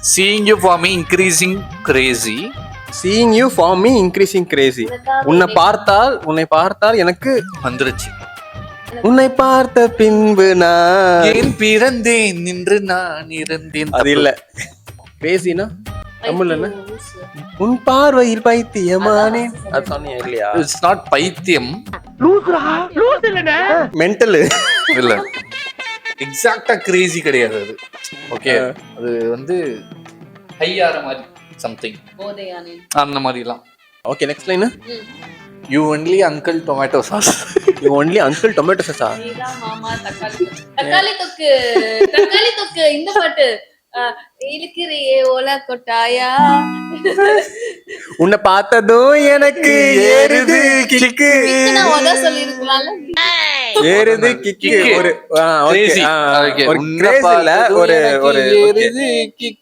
Seeing you for me increasing crazy. Seeing you for me increasing crazy. உன்னை பார்த்தால் எனக்கு வந்துருச்சு. உன்னை பார்த்த பின்பு நான் ஏன் பிறந்தேன் நின்று நான் இருந்தேன். அது இல்ல. கிரேசினா தமிழ்ல என்ன? உன் பார்வையில் பைத்தியமானே. அது சொன்னீங்க இல்லையா? It's not பைத்தியம். லூஸ் இல்லனே. மென்டல் இல்ல. எக்ஸாக்ட்டா கிரேசி கிடையாது அது. ஓகே. அது வந்து ஹையார மாதிரி சம்திங். போதையானே. அந்த மாதிரிலாம். Okay next line. You only uncle tomato sauce. You only uncle tomato sauce. நீதான் மாமா தக்காளி தொக்கு இந்த பாட்டு இழுக்கிறியே ஓலா கொட்டாயா. உன்னை பார்த்ததும் எனக்கு ஏறுது கிக்கு. நான் உத சொல்லிருக்கலாம்ல. ஏறுது கிக்கு. ஒரு Crazy. ஒரு கிரேஸ் இல்ல, ஒரு ஏறுது கிக்.